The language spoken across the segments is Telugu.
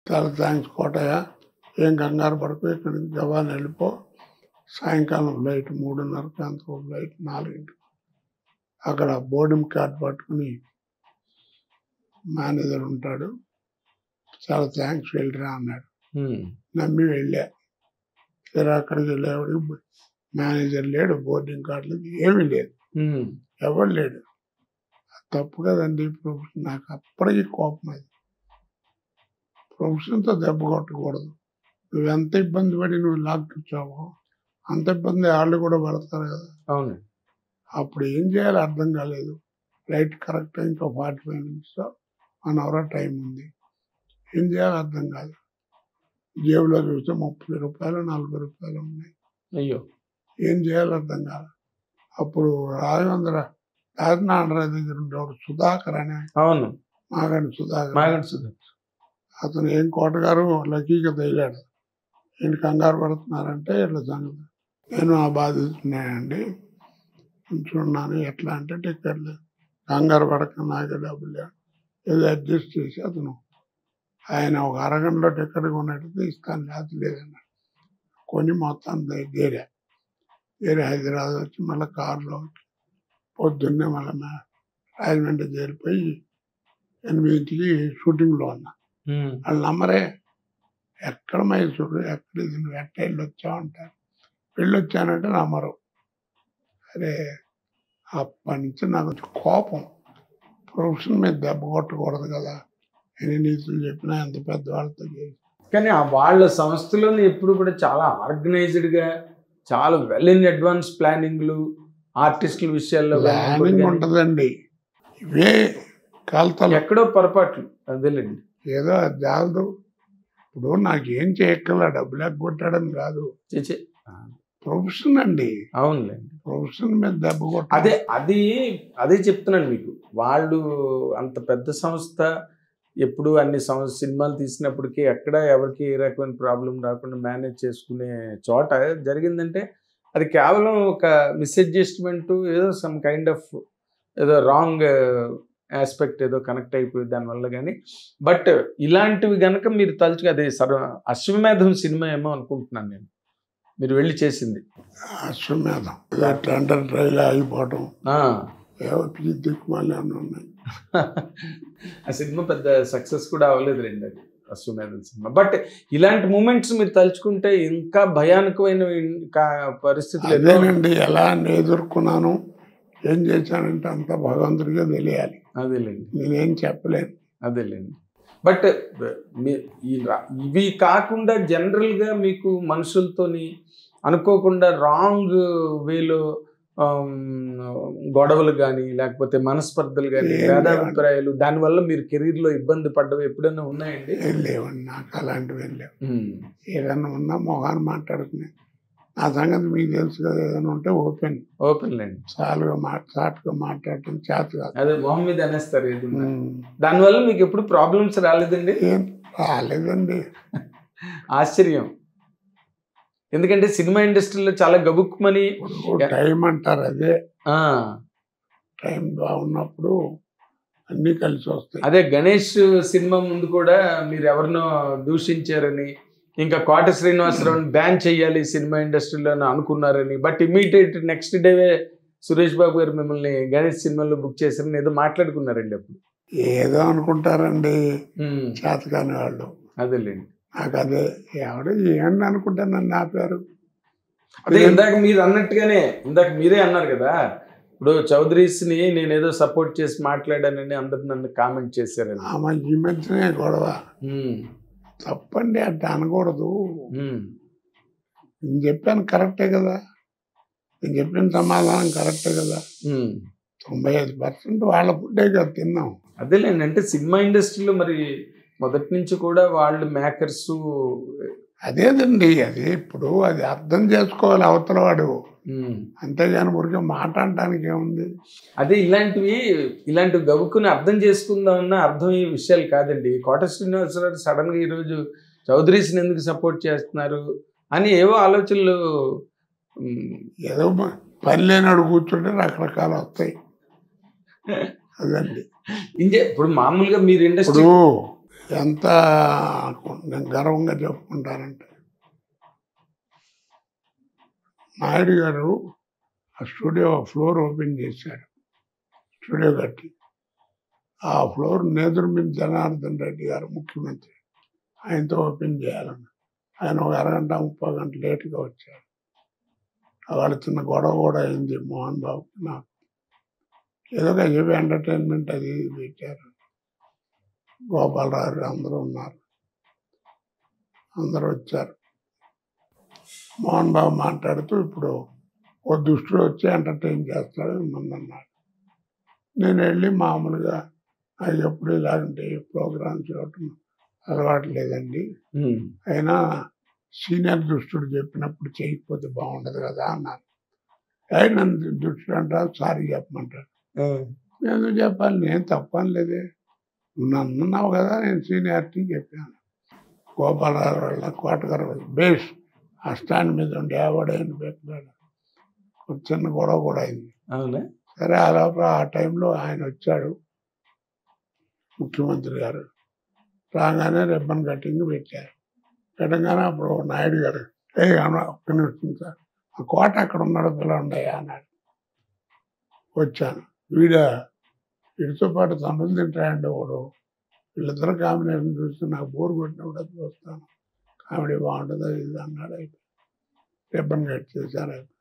చాలా థ్యాంక్స్ కోటయ్య, ఏం కంగారు పడుకో, ఇక్కడి నుంచి జవాన్ వెళ్ళిపో, సాయంకాలం ఫ్లైట్ 3:30కి, అంతకు ఫ్లైట్ 4కి. అక్కడ బోర్డింగ్ కార్డ్ పట్టుకుని మేనేజర్ ఉంటాడు, చాలా థ్యాంక్స్ వెళ్ళిరా అన్నాడు. నమ్మి వెళ్ళా. సరే అక్కడికి వెళ్ళేవాడికి మేనేజర్ లేడు, బోర్డింగ్ కార్డులు ఏమీ లేదు, ఎవరు లేడు. తప్పు కదండి ప్రొఫెషన్. నాకు అప్పటికి కోపం. అది ప్రొఫెషన్తో దెబ్బ కొట్టకూడదు. నువ్వు ఎంత ఇబ్బంది పడి నువ్వు లాక్కొచ్చావో అంత ఇబ్బంది వాళ్ళు కూడా పడతారు కదా. అవును. అప్పుడు ఏం చేయాలో అర్థం కాలేదు. ఫ్లైట్ కరెక్ట్ ఇంకో 45 నిమిషాలు 1 అవర్ టైం ఉంది. ఏం చేయాలో అర్థం కాదు. జేబులో చూస్తే 30 రూపాయలు 40 రూపాయలు ఉన్నాయి. అయ్యో, ఏం చేయాలో అర్థం కాదు. అప్పుడు రాజమండ్రి దగ్గర ఉండేవాడు సుధాకర్ అనే, అవును, మాగంటి సుధాకర్. అతను ఏం కోటగారు లక్కీగా తగిలాడు. ఏంటి కంగారు పడుతున్నారంటే ఇట్లా సంగతి, నేను ఆ బాధితున్నానండి, ఉంచున్నాను. ఎట్లా అంటే టికెట్ లేదు. కంగారు పడక నాకే డబ్బులు లేవు, ఏదో అడ్జస్ట్ చేసి అతను ఆయన ఒక అరగంటలో టికెట్ కొన్నట్టు ఇస్తాను, లేకపోతే లేదన్నాడు. కొని మొత్తం గేరే హైదరాబాద్ వచ్చి మళ్ళీ కారులో వచ్చి పొద్దున్నే మళ్ళీ రాజమండ్రి చేరిపోయి 8కి షూటింగ్లో ఉన్నా. వాళ్ళు నమ్మరే, ఎక్కడ మైసూరు, ఎక్కడ ఇది, నువ్వు ఎట్ట వెళ్ళి వచ్చావంటారు. వెళ్ళొచ్చానంటే నమ్మరు. అరే అప్పటి నుంచి నాకు కోపం. ప్రొఫెషన్ మీద దెబ్బ కొట్టకూడదు కదా, ఎన్ని నీతులు చెప్పినా ఎంత పెద్దవాళ్ళతో చేసి. కానీ వాళ్ళ సంస్థలోనే ఎప్పుడు కూడా చాలా ఆర్గనైజ్డ్గా, చాలా వెల్ ఇన్ అడ్వాన్స్ ప్లానింగ్లు, ఆర్టిస్టుల విషయాల్లో ప్లానింగ్ ఉంటుందండి. ఇవే కాలుతాలు ఎక్కడో పొరపాట్లు. అదేలేండి, ఏదో జాలదు. ఇప్పుడు నాకేం చేయక్కల, డబ్బులు ఎగ్గొట్టాడని కాదు, ప్రొఫెషన్ అండి. అవునులేండి, ప్రొఫెషన్ మీద దెబ్బ కొట్ట. అదే చెప్తున్నాను మీకు. వాళ్ళు అంత పెద్ద సంస్థ, ఎప్పుడు అన్ని సినిమాలు తీసినప్పటికీ ఎక్కడ ఎవరికి ఏ రకమైన ప్రాబ్లం రాకుండా మేనేజ్ చేసుకునే చోట జరిగిందంటే అది కేవలం ఒక మిస్అడ్జస్ట్మెంట్, ఏదో సమ్ కైండ్ ఆఫ్ ఏదో రాంగ్ ఆస్పెక్ట్ ఏదో కనెక్ట్ అయిపోయింది దానివల్ల. కానీ బట్ ఇలాంటివి కనుక మీరు తలుచుకు, అదే అశ్వమేధం సినిమా ఏమో అనుకుంటున్నాను నేను మీరు వెళ్ళి చేసింది. అశ్వమేధం టెండర్ ట్రైల్ ఆగిపోవడం, దిక్కుమాలి అని ఉన్నాయి. ఆ సినిమా పెద్ద సక్సెస్ కూడా అవ్వలేదు రండి, అది అశ్వమేధం సినిమా. బట్ ఇలాంటి మూమెంట్స్ మీరు తలుచుకుంటే ఇంకా భయానకమైన పరిస్థితులు. అదేనండి, ఎలా ఎదుర్కొన్నాను, ఏం చేశానంటే అంత భగవంతుడిగా తెలియాలి. అదేలేండి, నేనేం చెప్పలేను. అదేలేండి. బట్ ఇవి కాకుండా జనరల్గా మీకు మనుషులతోని అనుకోకుండా రాంగ్ వేలో గొడవలు కానీ, లేకపోతే మనస్పర్ధలు కానీ, భేదాభిప్రాయాలు, దానివల్ల మీరు కెరీర్లో ఇబ్బంది పడ్డవి ఎప్పుడైనా ఉన్నాయండి? లేవండి, నాకు అలాంటివి ఏం లేవు. ఏదైనా ఉన్నా మొహాన్ని మాట్లాడుకునే, నా సంగతి మీకు తెలుసు కదా. ఏదైనా ఉంటే ఓపెన్ లేండి, చాటుగా మాట్లాడటం చేత కాదు. అదే మొహం మీద అనేస్తారు. దానివల్ల మీకు ఎప్పుడు ప్రాబ్లమ్స్ రాలేదండి? రాలేదండి. ఆశ్చర్యం. ఎందుకంటే సినిమా ఇండస్ట్రీలో చాలా గబుక్కుమని టైం అంటారు. అదే టైం బాగున్నప్పుడు అన్నీ కలిసి వస్తాయి. అదే గణేష్ సినిమా ముందు కూడా మీరు ఎవరినో దూషించారని, ఇంకా కోట శ్రీనివాసరావుని బ్యాన్ చేయాలి సినిమా ఇండస్ట్రీలో అనుకున్నారని, but immediate next డేవే Suresh Babu గారు మిమ్మల్ని గణేష్ సినిమాలో బుక్ చేశారని ఏదో మాట్లాడుకున్నారండి. అప్పుడు ఏదో అనుకుంటారండి చేతకాని వాళ్ళు. అదేలేండి, నాకు అదే ఎవడో ఏంటి అనుకుంటాను, నన్ను ఆపారు. అదే ఇందాక మీరు అన్నట్టుగానే, ఇందాక మీరే అన్నారు కదా, ఇప్పుడు చౌదరీస్ని నేను ఏదో సపోర్ట్ చేసి మాట్లాడానని అందరు నన్ను కామెంట్ చేశారని. ఆమె ఈ మధ్యనే గొడవ. తప్పండి, అట్లా అనకూడదు. నేను చెప్పాను కరెక్టే కదా, నేను చెప్పిన సమాధానం కరెక్టే కదా. 95% వాళ్ళ ఫుడ్డే కదా తిన్నాం. అదేలేండి, అంటే సినిమా ఇండస్ట్రీలో మరి మొదటి నుంచి కూడా వాళ్ళు మేకర్స్. అదేదండి, అది ఇప్పుడు అది అర్థం చేసుకోవాలి అవతల వాడు, అంతేగాని ఊరికే మాట అనడానికి ఏముంది. అదే ఇలాంటివి గబుక్కుని అర్థం చేసుకుందామన్న అర్థమయ్యే విషయాలు కాదండి. కోట శ్రీనివాసరావు సడన్గా ఈరోజు చౌదరీస్ని ఎందుకు సపోర్ట్ చేస్తున్నారు అని ఏవో ఆలోచనలు, ఏదో పని లేనాడు కూర్చుంటే రకరకాలు వస్తాయి. అదండి. ఇప్పుడు మామూలుగా మీరు ఇండస్ట్రీ ఎంత నేను గర్వంగా చెప్పుకుంటానంటే, నాయుడు గారు ఆ స్టూడియో ఫ్లోర్ ఓపెన్ చేశాడు, స్టూడియో కట్టి. ఆ ఫ్లోర్ నేదురుమిల్లి జనార్దన్ రెడ్డి గారు ముఖ్యమంత్రి, ఆయనతో ఓపెన్ చేయాలని ఆయన ఒక అరగంట 30 గంటలు లేటుగా వచ్చారు. వాళ్ళ చిన్న గొడవ కూడా అయింది మోహన్ బాబుకి నాకు. ఏదో చెప్పి ఎంటర్టైన్మెంట్ అది పెట్టారు. గోపాలరావు అందరూ ఉన్నారు, అందరూ వచ్చారు. మోహన్ బాబు మాట్లాడుతూ ఇప్పుడు ఓ దుష్టుడు వచ్చి ఎంటర్టైన్ చేస్తాడని ముందన్నాడు. నేను వెళ్ళి మామూలుగా అది ఎప్పుడు ఇలాంటి ప్రోగ్రామ్స్ ఇవ్వటం అలవాటు లేదండి, అయినా సీనియర్ దుష్టుడు చెప్పినప్పుడు చేయకపోతే బాగుండదు కదా అన్నారు. నన్ను దుష్టుడు అంటారు, సారీ చెప్పమంటారు. నేను చెప్పాలి, నేను తప్పని లేదే, నువ్వు అన్నావు కదా, నేను సీనియారిటీ చెప్పాను. గోపాలరావు వాళ్ళ కోటగారు బేస్ ఆ స్టాండ్ మీద ఉండి ఎవడైనా పెట్టాడు. ఒక చిన్న గొడవ కూడా అయింది. సరే ఆ లోపల ఆ టైంలో ఆయన వచ్చాడు ముఖ్యమంత్రి గారు. రాగానే రిబ్బన్ కటింగ్ పెట్టారు. పెట్టగానే అప్పుడు నాయుడు గారు ఒక్క నిమిషం సార్, ఆ కోట అక్కడ ఉన్నాడు పిలవండి అన్నాడు. వచ్చాను. వీడితో పాటు తమ్ముళ్ళు తింటాయండి ఒకడు. వీళ్ళిద్దరు కాంబినేషన్ చూస్తే నాకు బోర్ కొట్టినప్పుడు అది చూస్తాను, కామెడీ బాగుంటుంది ఇది అన్నాడు. అయిపోయి రిబ్బన్ కట్ చేశారు. అయిపోయి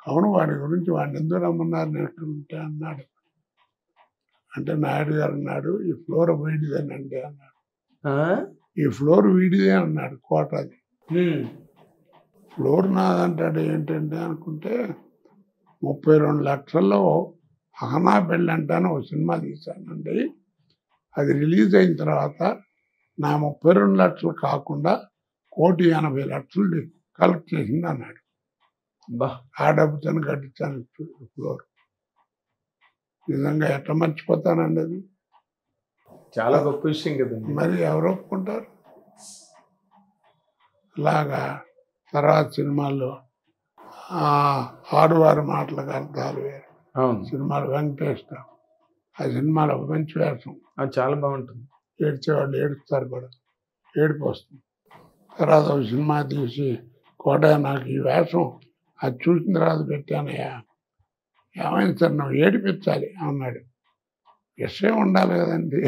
అవును, వాడి గురించి వాడిని ఎందుకు రమ్మన్నారు నెక్స్ట్ ఉంటే అన్నాడు. అంటే నాయుడు గారు అన్నాడు, ఈ ఫ్లోర్ వీడిదేనండి అన్నాడు. ఈ ఫ్లోర్ వీడిదే అన్నాడు, కోట అది. ఫ్లోర్ నాదంటాడు ఏంటంటే అనుకుంటే 32 లక్షల్లో అహనా పెళ్ళి అంటాను ఒక సినిమా తీశానండి. అది రిలీజ్ అయిన తర్వాత నా 32 లక్షలు కాకుండా 1,80,00,000 కలెక్ట్ చేసింది అన్నాడు. ఆ డబ్బుతో కట్టించాను ఫ్లోర్. నిజంగా ఎట్లా మర్చిపోతానండి అది. చాలా గొప్ప విషయం కదండి. మరి ఎవరు ఒప్పుకుంటారు అలాగా? తర్వాత సినిమాల్లో ఆడువారి మాటలకు అర్థాలు వేరు సినిమాలు వెంకటేశ్వర, ఆ సినిమాలో మంచి వేషం, అది చాలా బాగుంటుంది. ఏడ్చేవాళ్ళు ఏడుస్తారు కూడా, ఏడుపు వస్తుంది. తర్వాత ఒక సినిమా తీసి కోట నాకు ఈ వేషం అది చూసిన తర్వాత పెట్టానయ్యా, ఏమైంది సార్ నువ్వు ఏడిపించాలి అన్నాడు. విషయం ఉండాలి కదండి,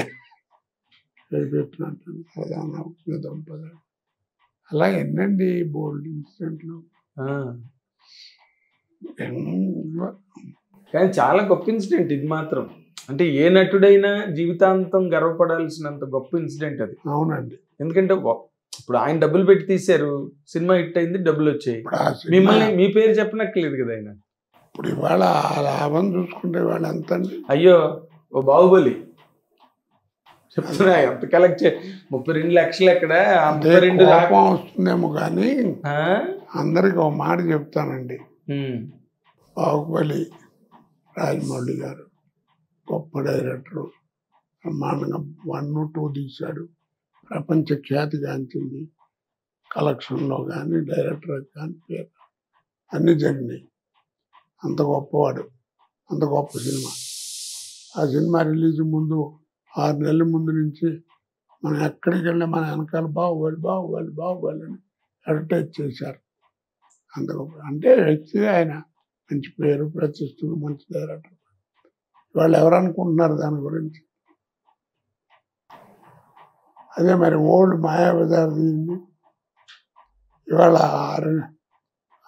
ఏడిపెట్టినట్టు దంపది. అలా ఎన్నండి బోల్డ్ ఇన్సిడెంట్లు. కానీ చాలా గొప్ప ఇన్సిడెంట్ ఇది మాత్రం. అంటే ఏ నటుడైనా జీవితాంతం గర్వపడాల్సినంత గొప్ప ఇన్సిడెంట్ అది. అవునండి. ఎందుకంటే ఇప్పుడు ఆయన డబ్బులు పెట్టి తీశారు, సినిమా హిట్ అయింది, డబ్బులు వచ్చాయి. మిమ్మల్ని మీ పేరు చెప్పనక్కర్లేదు కదా ఆయన. ఇప్పుడు ఇవాళ లాభం చూసుకుంటే వాళ్ళు ఎంత అండి? అయ్యో ఓ బాహుబలి చెప్తున్నా, ఎంత కలెక్ట్ 32 లక్షలు ఎక్కడ, 32 వస్తుందేమో కానీ అందరికి ఒక మాట చెప్తానండి. బాహుబలి రాజమౌళి గారు గొప్ప డైరెక్టరు, బ్రహ్మాండంగా 1, 2 తీశాడు, ప్రపంచ ఖ్యాతిగాంచింది. కలెక్షన్లో కానీ డైరెక్టర్ కానీ పేరు అన్నీ జరిగినాయి. అంత గొప్పవాడు, అంత గొప్ప సినిమా. ఆ సినిమా రిలీజ్ ముందు 6 నెలల ముందు నుంచి మనం ఎక్కడికి వెళ్ళినా మన వెనకాల బాహుబలి బాహుబలి బాహుబలి అని అడ్వర్టైజ్ చేశారు. అంత గొప్ప అంటే వ్యక్తిగా ఆయన మంచి పేరు ప్రతిష్టలు, మంచి డైరెక్టర్. వాళ్ళు ఎవరు అనుకుంటున్నారు దాని గురించి? అదే మరి ఓల్డ్ మాయాబజార్ తీయింది. ఇవాళ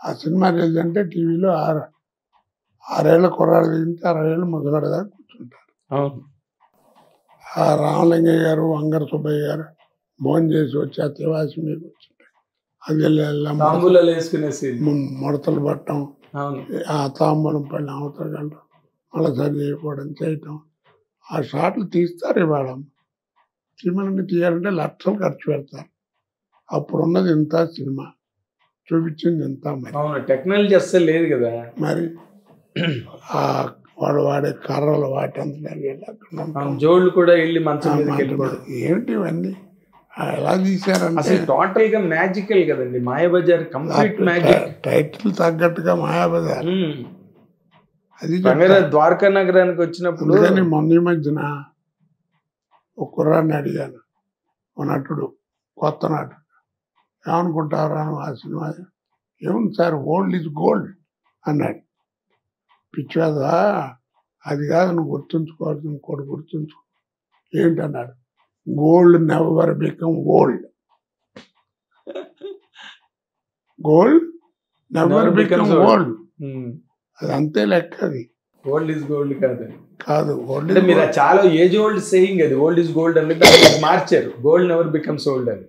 ఆ సినిమా రిలీజ్ అంటే టీవీలో 6 ఏళ్ళ కుర్రాడు దిగితే 60 ఏళ్ళు ముసలాడుగా కూర్చుంటారు. ఆ రామలింగయ్య గారు, వంగర సుబ్బయ్య గారు భోజనం చేసి వచ్చి ఆ తివాసి మీద కూర్చుంటారు. అది ముడతలు పట్టడం, ఆ తాంబూలం పళ్ళని అవతల వెళ్ళడం, మళ్ళీ సరి చేయకపోవడం చేయటం. ఆ షాట్లు తీస్తారు. ఇవాళ సినిమాని తీయాలంటే లక్షలు ఖర్చు పెడతారు. అప్పుడున్నది ఇంత సినిమా చూపించింది ఇంత. మరి టెక్నాలజీ అస్సలు లేదు కదా. మరి వాడు వాడే కర్రలు వాటి జోళ్ళు కూడా వెళ్ళి మంచం ఏమిటి ఇవన్నీ ఎలా తీశారంటే టోటల్ గా మ్యాజికల్ కదండి. Mayabazar complete magic. టైటిల్ తగ్గట్టుగా మాయాబజార్. అది ద్వారకా నగరానికి వచ్చినప్పుడు కానీ మొన్న ఈ మధ్యన ఒక కుర్రాన్ని అడిగాను, నటుడు, కొత్త నటుడు. ఏమనుకుంటారా ఆ సినిమా? ఏముంది సార్, ఓల్డ్ ఈజ్ గోల్డ్ అన్నాడు. పిచ్చివాదా, అది కాదు, నువ్వు గుర్తుంచుకోవాలి, ఇంకోటి గుర్తుంచుకో. ఏంటన్నాడు? Gold never become old. Gold never become old. అది అంతే లెక్క. అది ఓల్డ్ ఈజ్ గోల్డ్ కాదు. ఓల్డ్ అంటే మీరు చాలా ఏజ్ ఓల్డ్ సేయింగ్ అది. ఓల్డ్ ఈజ్ గోల్డ్ అనేది మార్చారు. గోల్డ్ నెవర్ బికమ్స్ ఓల్డ్ అని.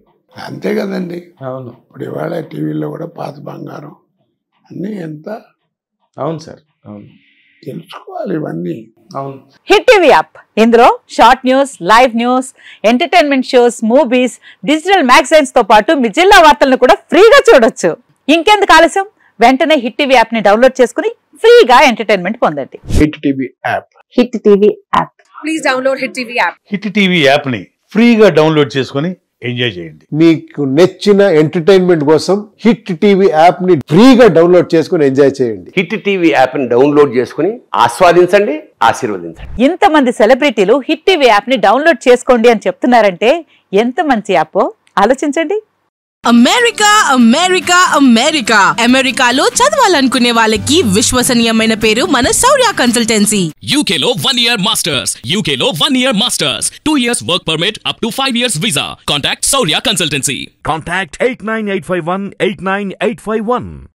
అంతే కదండి. అవును. ఇప్పుడు ఇవాళ టీవీలో కూడా పాత బంగారం అన్నీ ఎంత. అవును సార్, అవును, తెలుసుకోవాలి ఇవన్నీ. అవును. హిట్ టీవీ యాప్, ఇందులో short news, live news, entertainment shows, movies, digital magazines తో పాటు మీ జిల్లా వార్తలను కూడా ఫ్రీగా చూడొచ్చు. ఇంకెందుకు ఆలస్యం, వెంటనే హిట్ టీవీ యాప్ ని డౌన్లోడ్ చేసుకుని ఫ్రీగా ఎంటర్టైన్మెంట్ పొందండి. Hit TV app. Hit TV app. Please download hit TV app. Hit TV app ని ఫ్రీగా డౌన్లోడ్ చేసుకుని ఎంజాయ్ చేయండి. మీకు నచ్చిన ఎంటర్టైన్మెంట్ కోసం హిట్ టీవీ యాప్ ని ఫ్రీగా డౌన్లోడ్ చేసుకుని ఎంజాయ్ చేయండి. హిట్ టీవీ యాప్ ని డౌన్లోడ్ చేసుకుని ఆస్వాదించండి, ఆశీర్వదించండి. ఇంతమంది సెలబ్రిటీలు హిట్ టీవీ యాప్ ని డౌన్లోడ్ చేసుకోండి అని చెప్తున్నారంటే ఎంత మంచి యాప్ ఆలోచించండి. అమెరికా అమెరికా అమెరికా అమెరికాలో చదవాలనుకునే వాళ్ళకి విశ్వసనీయమైన పేరు మన శౌర్య కన్సల్టెన్సీ. UK లో 1 year masters, UK లో 1 year masters, 2 years work permit up to 5 years visa. Contact Saurya Consultancy. Contact 89851 89851.